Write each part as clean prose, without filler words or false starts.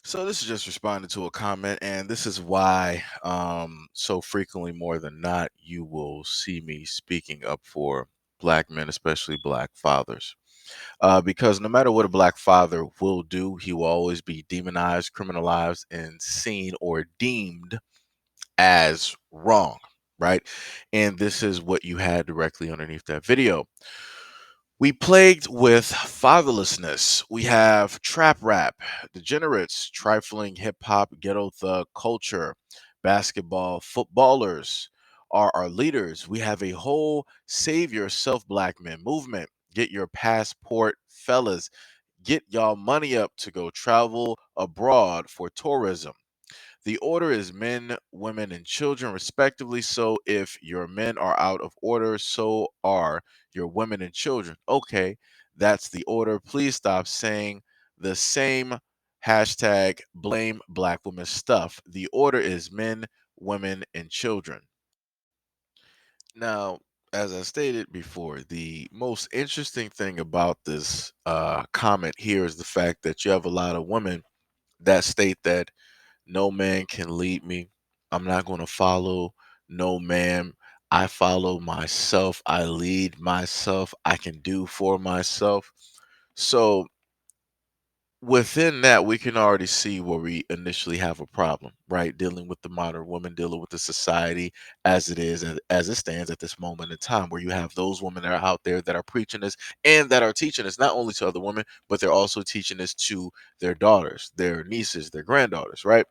So this is just responding to a comment, and this is why, so frequently more than not, you will see me speaking up for black men, especially black fathers. Because no matter what a black father will do, he will always be demonized, criminalized, and seen or deemed as wrong, right? And this is what you had directly underneath that video. We plagued with fatherlessness. We have trap rap, degenerates, trifling hip hop, ghetto thug culture, basketball, footballers are our leaders. We have a whole save yourself black men movement. Get your passport, fellas. Get y'all money up to go travel abroad for tourism. The order is men, women, and children, respectively. So if your men are out of order, so are your women and children. Okay, that's the order. Please stop saying the same hashtag blame black women stuff. The order is men, women, and children. Now, as I stated before, the most interesting thing about this comment here is the fact that you have a lot of women that state that no man can lead me. I'm not going to follow no man. I follow myself. I lead myself. I can do for myself. So within that, we can already see where we initially have a problem, right? Dealing with the modern woman, dealing with the society as it is, as it stands at this moment in time, where you have those women that are out there that are preaching this and that are teaching this not only to other women, but they're also teaching this to their daughters, their nieces, their granddaughters, right?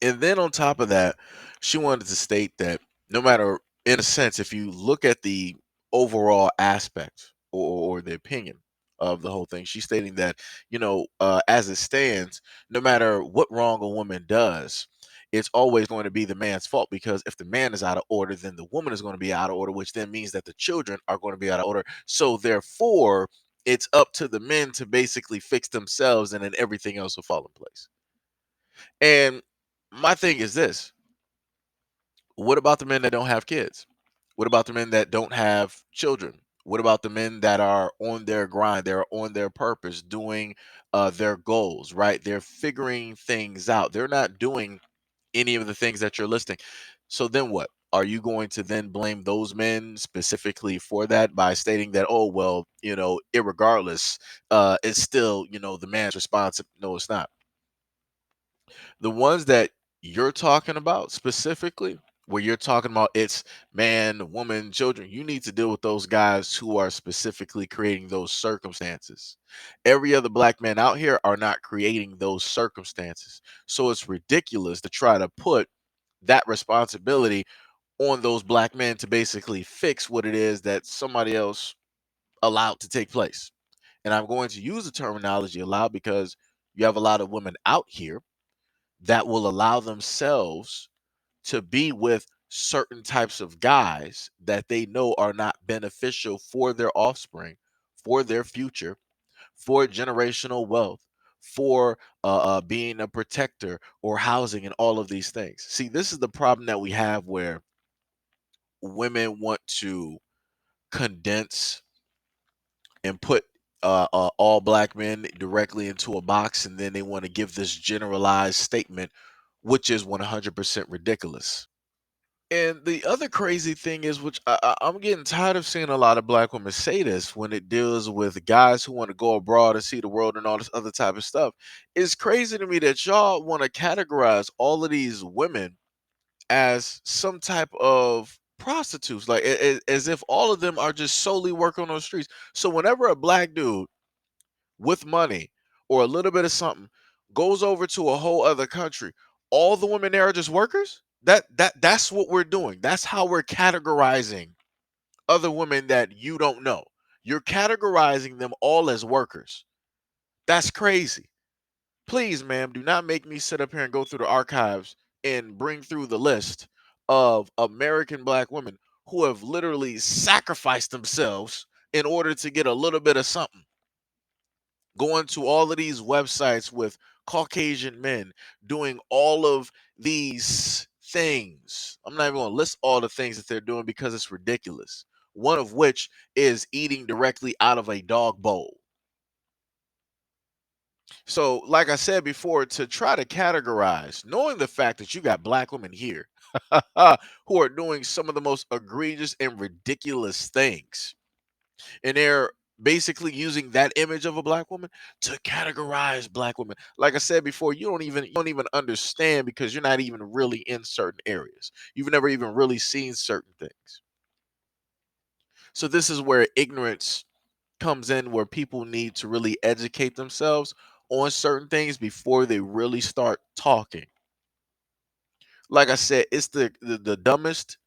And then on top of that, she wanted to state that no matter, in a sense, if you look at the overall aspect or the opinion of the whole thing, she's stating that, as it stands, no matter what wrong a woman does, it's always going to be the man's fault because if the man is out of order, then the woman is going to be out of order, which then means that the children are going to be out of order. So therefore, it's up to the men to basically fix themselves and then everything else will fall in place. And my thing is this: what about the men that don't have kids? What about the men that don't have children? What about the men that are on their grind? They're on their purpose, doing their goals, right? They're figuring things out. They're not doing any of the things that you're listing. So then what? Are you going to then blame those men specifically for that by stating that, oh, well, irregardless, it's still, the man's response? No, it's not. The ones that you're talking about specifically, where you're talking about it's man, woman, children, you need to deal with those guys who are specifically creating those circumstances. Every other black man out here are not creating those circumstances. So it's ridiculous to try to put that responsibility on those black men to basically fix what it is that somebody else allowed to take place. And I'm going to use the terminology allowed because you have a lot of women out here that will allow themselves to be with certain types of guys that they know are not beneficial for their offspring, for their future, for generational wealth, for being a protector or housing and all of these things. See, this is the problem that we have where women want to condense and put all black men directly into a box, and then they want to give this generalized statement, which is 100% ridiculous. And the other crazy thing is, which I'm getting tired of seeing a lot of black women say this when it deals with guys who want to go abroad and see the world and all this other type of stuff. It's crazy to me that y'all want to categorize all of these women as some type of prostitutes, like as if all of them are just solely working on the streets. So whenever a black dude with money or a little bit of something goes over to a whole other country, all the women there are just workers. That's what we're doing. That's how we're categorizing other women that you don't know. You're categorizing them all as workers. That's crazy. Please, ma'am, do not make me sit up here and go through the archives and bring through the list of American black women who have literally sacrificed themselves in order to get a little bit of something, going to all of these websites with Caucasian men doing all of these things. I'm not even going to list all the things that they're doing because it's ridiculous. One of which is eating directly out of a dog bowl. So, like I said before, to try to categorize, knowing the fact that you got black women here who are doing some of the most egregious and ridiculous things, and they're basically using that image of a black woman to categorize black women. Like I said before, you don't even understand because you're not even really in certain areas. You've never even really seen certain things. So this is where ignorance comes in, where people need to really educate themselves on certain things before they really start talking. Like I said, it's the dumbest,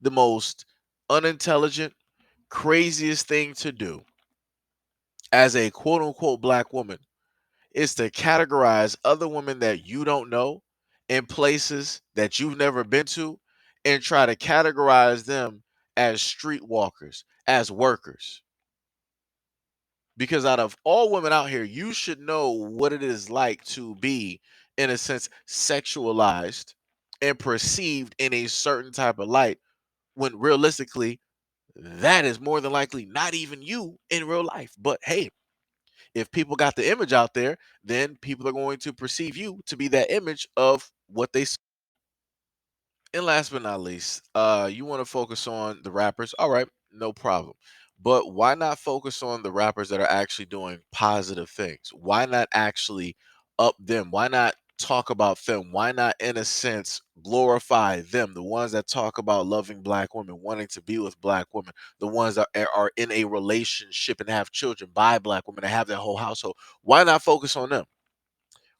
the most unintelligent, craziest thing to do as a quote unquote black woman is to categorize other women that you don't know in places that you've never been to and try to categorize them as streetwalkers, as workers. Because out of all women out here, you should know what it is like to be, in a sense, sexualized and perceived in a certain type of light when realistically, that is more than likely not even you in real life. But hey, if people got the image out there, then people are going to perceive you to be that image of what they. And last but not least, you want to focus on the rappers. All right, no problem. But why not focus on the rappers that are actually doing positive things? Why not actually up them? Why not talk about them? Why not, in a sense, glorify them? The ones that talk about loving black women, wanting to be with black women, the ones that are in a relationship and have children by black women and have their whole household. Why not focus on them?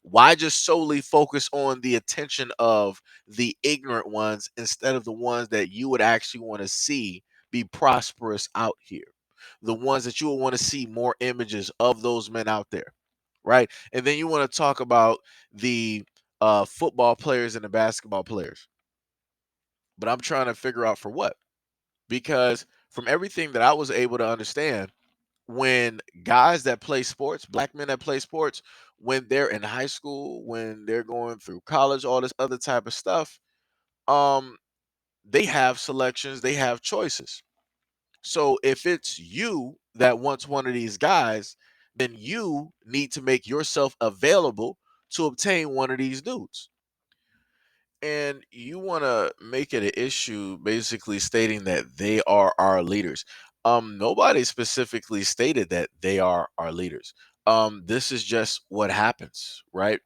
Why just solely focus on the attention of the ignorant ones instead of the ones that you would actually want to see be prosperous out here? The ones that you would want to see more images of those men out there, right? And then you want to talk about the football players and the basketball players. But I'm trying to figure out for what? Because from everything that I was able to understand, when guys that play sports, black men that play sports, when they're in high school, when they're going through college, all this other type of stuff, um, they have selections, they have choices. So if it's you that wants one of these guys, then you need to make yourself available to obtain one of these dudes. And you want to make it an issue basically stating that they are our leaders. Nobody specifically stated that they are our leaders. This is just what happens, right?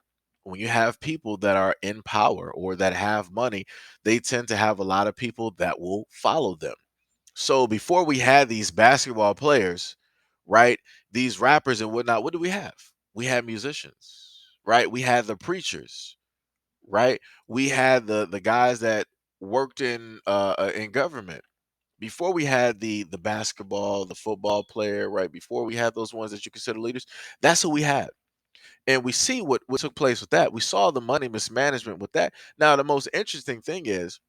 When you have people that are in power or that have money, they tend to have a lot of people that will follow them. So before we had these basketball players, right, these rappers and whatnot, what do we have? We had musicians, right? We had the preachers, right? We had the guys that worked in government. Before we had the basketball, the football player, right? Before we had those ones that you consider leaders, that's who we had. And we see what took place with that. We saw the money mismanagement with that. Now, the most interesting thing is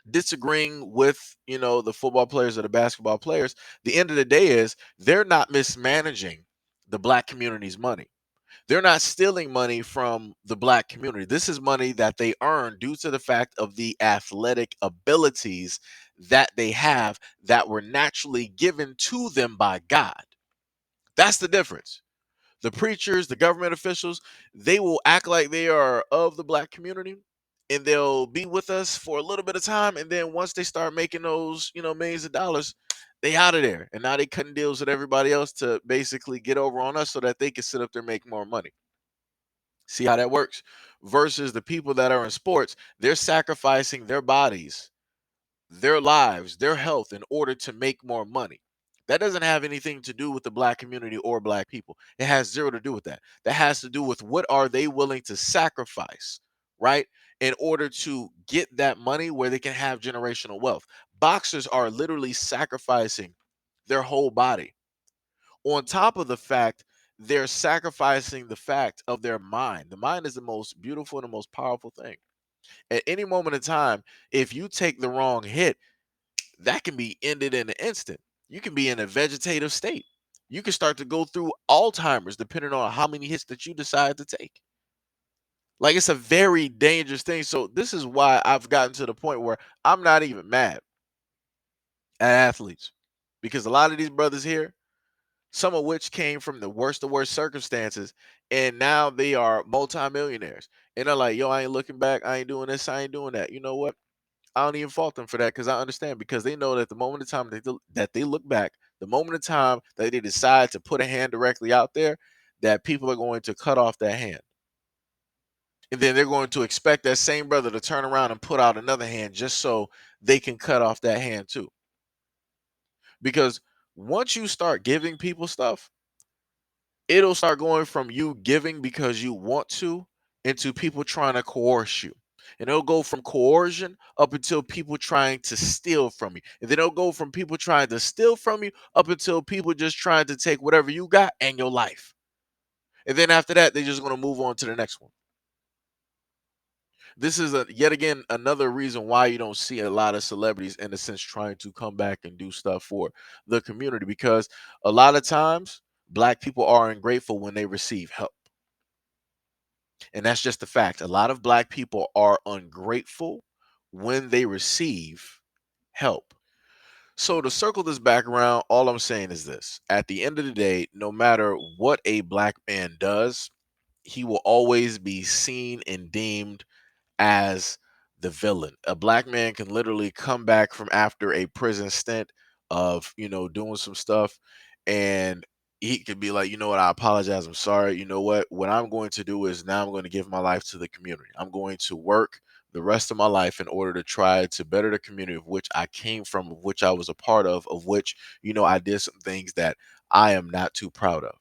disagreeing with the football players or the basketball players. The end of the day is they're not mismanaging the black community's money. They're not stealing money from the black community. This is money that they earn due to the fact of the athletic abilities that they have that were naturally given to them by God. That's the difference. The preachers, the government officials, they will act like they are of the black community and they'll be with us for a little bit of time. And then once they start making those, millions of dollars, they out of there. And now they cutting deals with everybody else to basically get over on us so that they can sit up there and make more money. See how that works? Versus the people that are in sports, they're sacrificing their bodies, their lives, their health in order to make more money. That doesn't have anything to do with the black community or black people. It has zero to do with that. That has to do with what are they willing to sacrifice, right? In order to get that money where they can have generational wealth. Boxers are literally sacrificing their whole body. On top of the fact, they're sacrificing the fact of their mind. The mind is the most beautiful and the most powerful thing. At any moment in time, if you take the wrong hit, that can be ended in an instant. You can be in a vegetative state. You can start to go through Alzheimer's depending on how many hits that you decide to take. Like it's a very dangerous thing. So this is why I've gotten to the point where I'm not even mad at athletes because a lot of these brothers here, some of which came from the worst of worst circumstances, and now they are multimillionaires. And they're like, yo, I ain't looking back, I ain't doing this, I ain't doing that. You know what? I don't even fault them for that because I understand because they know that the moment of time that they look back, the moment of time that they decide to put a hand directly out there, that people are going to cut off that hand. And then they're going to expect that same brother to turn around and put out another hand just so they can cut off that hand too. Because once you start giving people stuff, it'll start going from you giving because you want to into people trying to coerce you. And it'll go from coercion up until people trying to steal from you. And then it'll go from people trying to steal from you up until people just trying to take whatever you got and your life. And then after that, they're just going to move on to the next one. This is yet again another reason why you don't see a lot of celebrities in a sense trying to come back and do stuff for the community because a lot of times black people are ungrateful when they receive help. And that's just the fact. A lot of black people are ungrateful when they receive help. So to circle this back around, all I'm saying is this. At the end of the day, no matter what a black man does, he will always be seen and deemed as the villain. A black man can literally come back from after a prison stint of, doing some stuff, and he could be like, you know what, I apologize, I'm sorry. You know what I'm going to do is now I'm going to give my life to the community. I'm going to work the rest of my life in order to try to better the community of which I came from, of which I was a part of which, I did some things that I am not too proud of,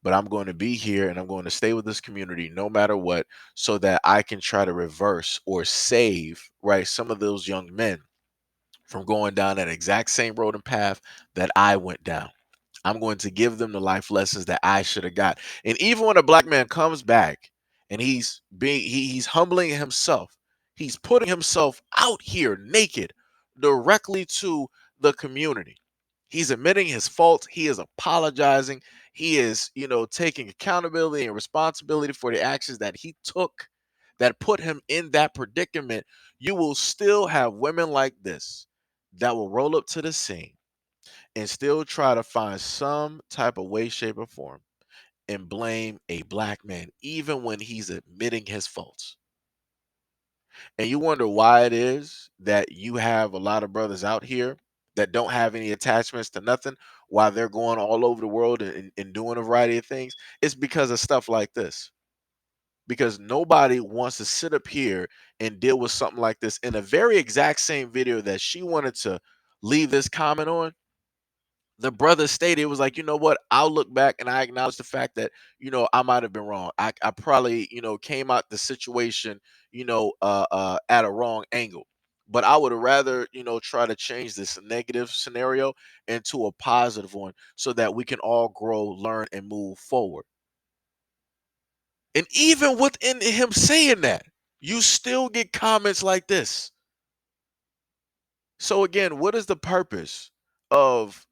but I'm going to be here and I'm going to stay with this community no matter what, so that I can try to reverse or save, right, some of those young men from going down that exact same road and path that I went down. I'm going to give them the life lessons that I should have got. And even when a black man comes back and he's humbling himself, he's putting himself out here naked directly to the community. He's admitting his fault. He is apologizing. He is, taking accountability and responsibility for the actions that he took that put him in that predicament. You will still have women like this that will roll up to the scene and still try to find some type of way, shape, or form and blame a black man, even when he's admitting his faults. And you wonder why it is that you have a lot of brothers out here that don't have any attachments to nothing while they're going all over the world and doing a variety of things. It's because of stuff like this. Because nobody wants to sit up here and deal with something like this in a very exact same video that she wanted to leave this comment on. The brother stated, it was like, you know what, I'll look back and I acknowledge the fact that, I might have been wrong. I probably, came out the situation, at a wrong angle. But I would rather, try to change this negative scenario into a positive one so that we can all grow, learn, and move forward. And even within him saying that, you still get comments like this. So again, what is the purpose of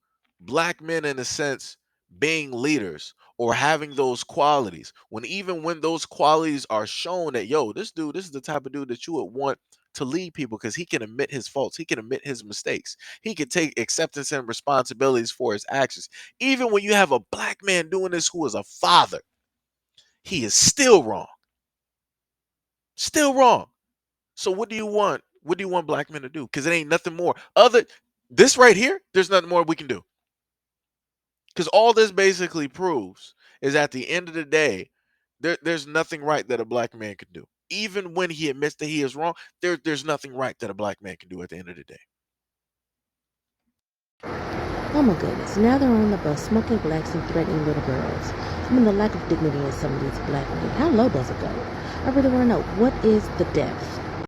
black men in a sense being leaders or having those qualities when even when those qualities are shown that, yo, this is the type of dude that you would want to lead people because he can admit his faults, he can admit his mistakes, he can take acceptance and responsibilities for his actions. Even when you have a black man doing this who is a father, he is still wrong. Still wrong. So what do you want? What do you want black men to do? Because it ain't nothing more other this right here. There's nothing more we can do. Because all this basically proves is at the end of the day, there's nothing right that a black man can do. Even when he admits that he is wrong, there's nothing right that a black man can do at the end of the day. Oh my goodness, now they're on the bus smoking blacks and threatening little girls. I mean, the lack of dignity in some of these black men. How low does it go? I really want to know, what is the depth?